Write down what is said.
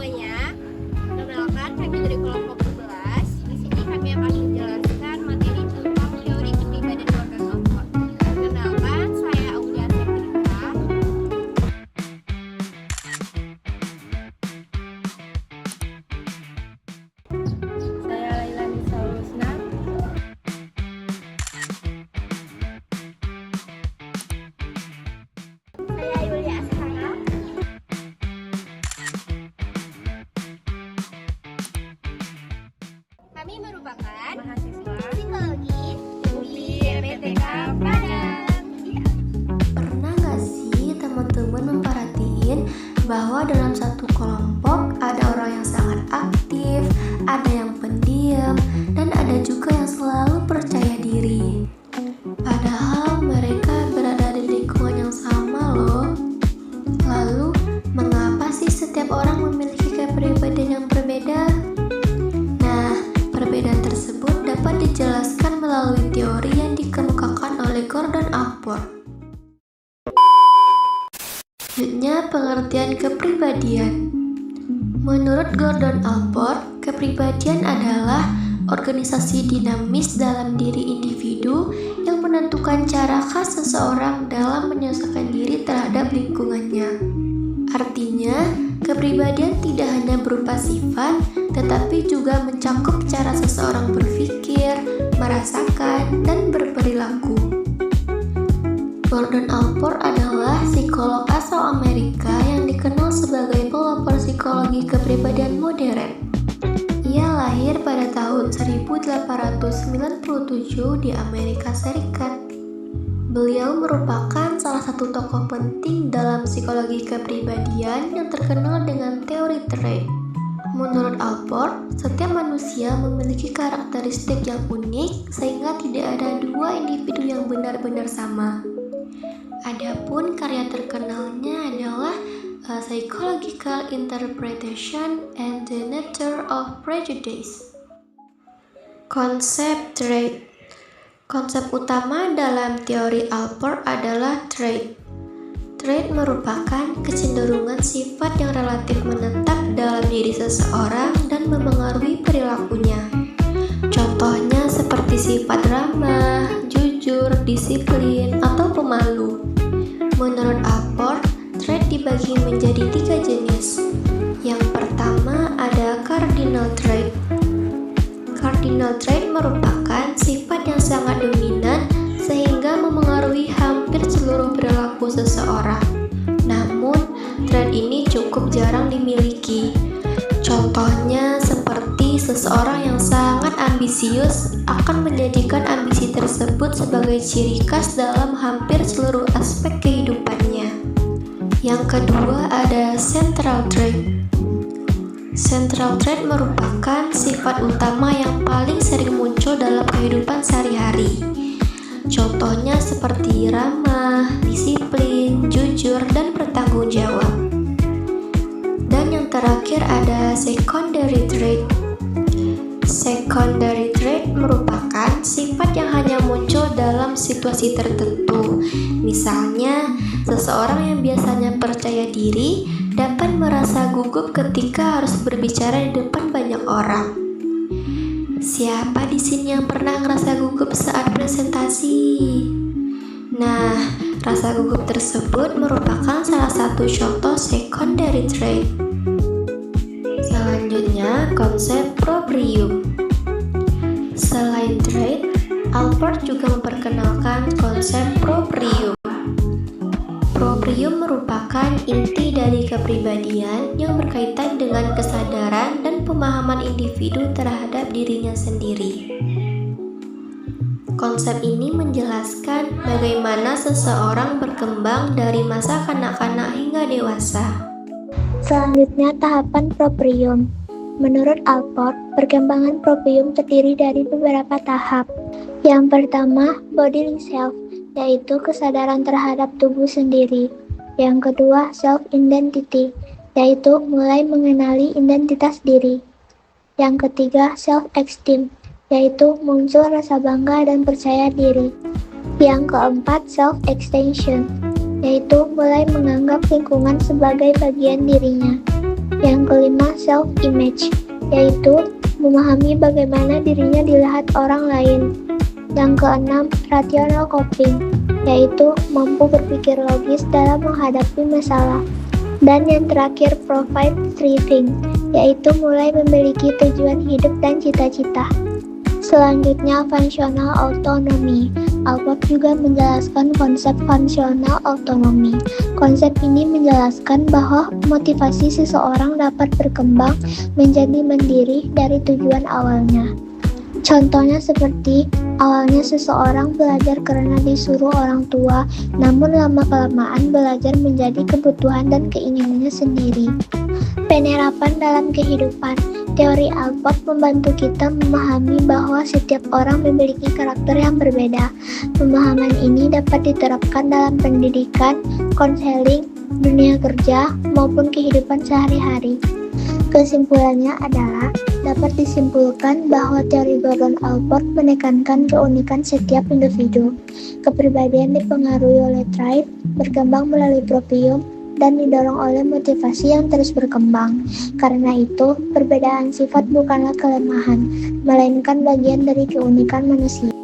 semuanya, perkenalkan kami dari kelompok 11. Di sini kami akan menjelaskan materi tentang teori kepribadian Gordon Allport. Perkenalkan, saya Aulia Septrika. Saya Laila Nisa Lusna. Saya Yulia Askara. Kami merupakan Mahasiswa psikologi di MTK Padang. Pernah nggak sih teman-teman memperhatiin bahwa dalam satu kelompok ada orang yang sangat aktif, ada yang pendiam, dan ada juga yang selalu percaya diri. Padahal mereka berada di lingkungan yang sama loh. Lalu, mengapa sih setiap orang memiliki kepribadian yang berbeda? Nah, perbedaan tersebut dapat dijelaskan melalui teori yang dikemukakan oleh Gordon Allport. Selanjutnya, pengertian kepribadian. Menurut Gordon Allport, kepribadian adalah organisasi dinamis dalam diri individu yang menentukan cara khas seseorang dalam menyesuaikan diri terhadap lingkungannya. Artinya, kepribadian tidak hanya berupa sifat, tetapi juga mencakup cara seseorang berpikir, merasakan, dan berperilaku. Gordon Allport adalah psikolog asal Amerika yang dikenal sebagai pelopor psikologi kepribadian modern. Ia lahir pada tahun 1897 di Amerika Serikat. Beliau merupakan salah satu tokoh penting dalam psikologi kepribadian yang terkenal dengan teori trait. Menurut Allport, setiap manusia memiliki karakteristik yang unik sehingga tidak ada dua individu yang benar-benar sama. Adapun karya terkenalnya adalah Psychological Interpretation and the Nature of Prejudice. Konsep trait. Konsep utama dalam teori Allport adalah trait. Trait merupakan kecenderungan sifat yang relatif menetap dalam diri seseorang dan memengaruhi perilakunya. Contohnya seperti sifat ramah, jujur, disiplin, atau pemalu. Menurut Allport, trait dibagi menjadi 3 jenis. Yang pertama ada cardinal trait. Cardinal trait merupakan sifat yang sangat dominan sehingga memengaruhi hampir seluruh perilaku seseorang. Namun, trait ini cukup jarang dimiliki. Contohnya seperti seseorang yang sangat ambisius akan menjadikan ambisi tersebut sebagai ciri khas dalam hampir seluruh aspek kehidupannya. Yang kedua ada central trait. Central trait merupakan sifat utama yang paling sering muncul dalam kehidupan sehari-hari. Contohnya seperti ramah, disiplin, jujur, dan bertanggung jawab. Dan yang terakhir ada secondary trait. Secondary trait merupakan sifat yang hanya muncul dalam situasi tertentu. Misalnya, seseorang yang biasanya percaya diri dapat merasa gugup ketika harus berbicara di depan banyak orang. Siapa di sini yang pernah ngerasa gugup saat presentasi? Nah, rasa gugup tersebut merupakan salah satu contoh secondary trait. Selanjutnya, konsep proprium. Selain trait, Allport juga memperkenalkan konsep proprium. Proprium merupakan inti dari kepribadian yang berkaitan dengan kesadaran dan pemahaman individu terhadap dirinya sendiri. Konsep ini menjelaskan bagaimana seseorang berkembang dari masa kanak-kanak hingga dewasa. Selanjutnya, tahapan proprium. Menurut Allport, perkembangan proprium terdiri dari beberapa tahap. Yang pertama, bodily self, yaitu kesadaran terhadap tubuh sendiri. Yang kedua, self-identity, yaitu mulai mengenali identitas diri. Yang ketiga, self-esteem, yaitu muncul rasa bangga dan percaya diri. Yang keempat, self-extension, yaitu mulai menganggap lingkungan sebagai bagian dirinya. Yang kelima, self-image, yaitu memahami bagaimana dirinya dilihat orang lain. Yang keenam, rational coping, yaitu mampu berpikir logis dalam menghadapi masalah. Dan yang terakhir, provide thriving, yaitu mulai memiliki tujuan hidup dan cita-cita. Selanjutnya, functional autonomy. Alport juga menjelaskan konsep functional autonomy. Konsep ini menjelaskan bahwa motivasi seseorang dapat berkembang menjadi mandiri dari tujuan awalnya. Contohnya seperti awalnya seseorang belajar karena disuruh orang tua, namun lama-kelamaan belajar menjadi kebutuhan dan keinginannya sendiri. Penerapan dalam kehidupan. Teori Alport membantu kita memahami bahwa setiap orang memiliki karakter yang berbeda. Pemahaman ini dapat diterapkan dalam pendidikan, konseling, dunia kerja, maupun kehidupan sehari-hari. Kesimpulannya adalah dapat disimpulkan bahwa teori Gordon Alport menekankan keunikan setiap individu. Kepribadian dipengaruhi oleh trait, berkembang melalui proprium, dan didorong oleh motivasi yang terus berkembang. Karena itu, perbedaan sifat bukanlah kelemahan, melainkan bagian dari keunikan manusia.